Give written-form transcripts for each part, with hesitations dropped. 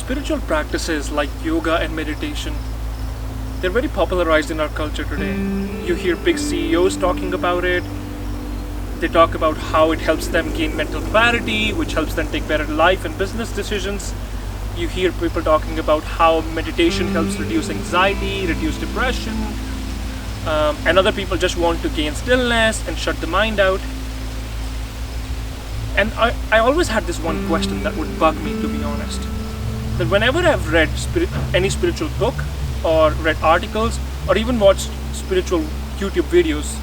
Spiritual practices like yoga and meditation, they're very popularized in our culture today. You hear big CEOs talking about it. They talk about how it helps them gain mental clarity, which helps them take better life and business decisions. You hear people talking about how meditation helps reduce anxiety, reduce depression, and other people just want to gain stillness and shut the mind out. And I always had this one question that would bug me, to be honest. That whenever I've read any spiritual book, or read articles, or even watched spiritual YouTube videos,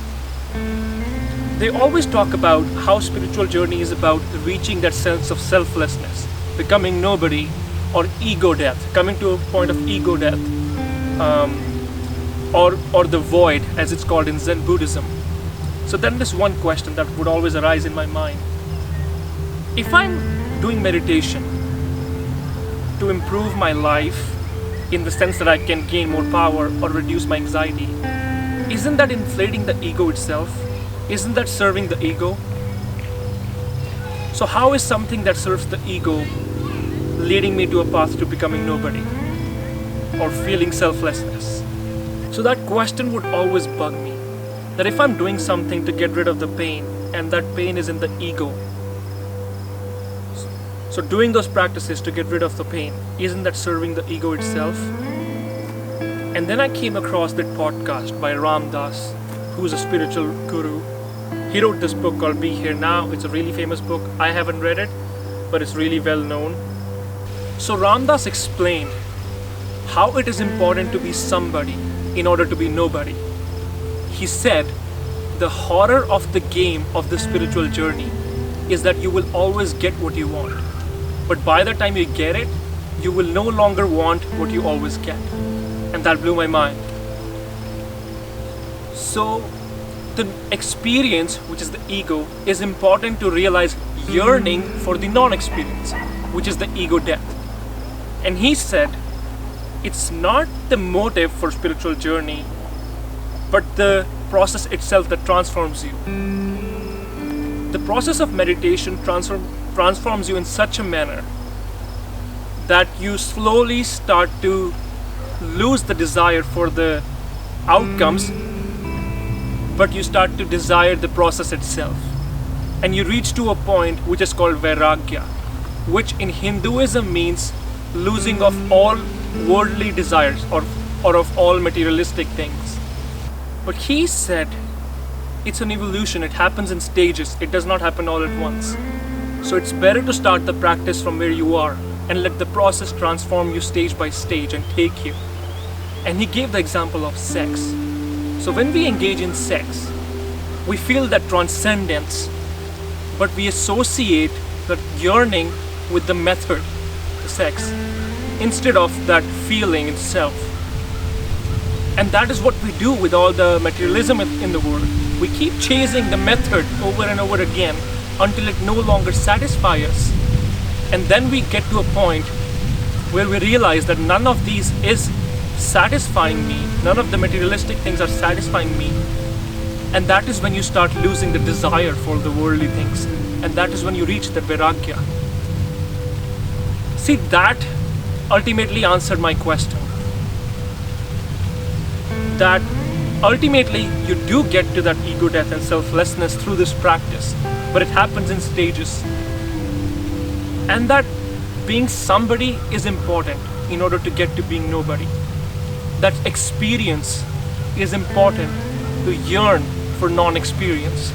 they always talk about how spiritual journey is about reaching that sense of selflessness, becoming nobody, or ego death, coming to a point of ego death, or the void, as it's called in Zen Buddhism. So then this one question that would always arise in my mind. If I'm doing meditation to improve my life in the sense that I can gain more power or reduce my anxiety, isn't that inflating the ego itself? Isn't that serving the ego? So how is something that serves the ego leading me to a path to becoming nobody or feeling selflessness? So that question would always bug me, that if I'm doing something to get rid of the pain, and that pain is in the ego, so doing those practices to get rid of the pain, isn't that serving the ego itself? And then I came across that podcast by Ram Dass, who's a spiritual guru. He wrote this book called Be Here Now. It's a really famous book. I haven't read it, but it's really well known. So Ram Dass explained how it is important to be somebody in order to be nobody. He said, the horror of the game of the spiritual journey is that you will always get what you want. But by the time you get it, you will no longer want what you always get. And that blew my mind. So the experience, which is the ego, is important to realize yearning for the non-experience, which is the ego death. And he said, it's not the motive for spiritual journey, but the process itself that transforms you. The process of meditation transforms you in such a manner that you slowly start to lose the desire for the outcomes, but you start to desire the process itself. And you reach to a point which is called vairagya, which in Hinduism means losing of all worldly desires or of all materialistic things. But he said it's an evolution, it happens in stages, it does not happen all at once. So it's better to start the practice from where you are and let the process transform you stage by stage and take you. And he gave the example of sex. So when we engage in sex, we feel that transcendence, but we associate that yearning with the method, the sex, instead of that feeling itself. And that is what we do with all the materialism in the world. We keep chasing the method over and over again until it no longer satisfies us. And then we get to a point where we realize that none of these is satisfying me, none of the materialistic things are satisfying me. And that is when you start losing the desire for the worldly things. And that is when you reach the vairagya. See, that ultimately answered my question. That ultimately you do get to that ego death and selflessness through this practice, but it happens in stages. And that being somebody is important in order to get to being nobody. That experience is important to yearn for non-experience.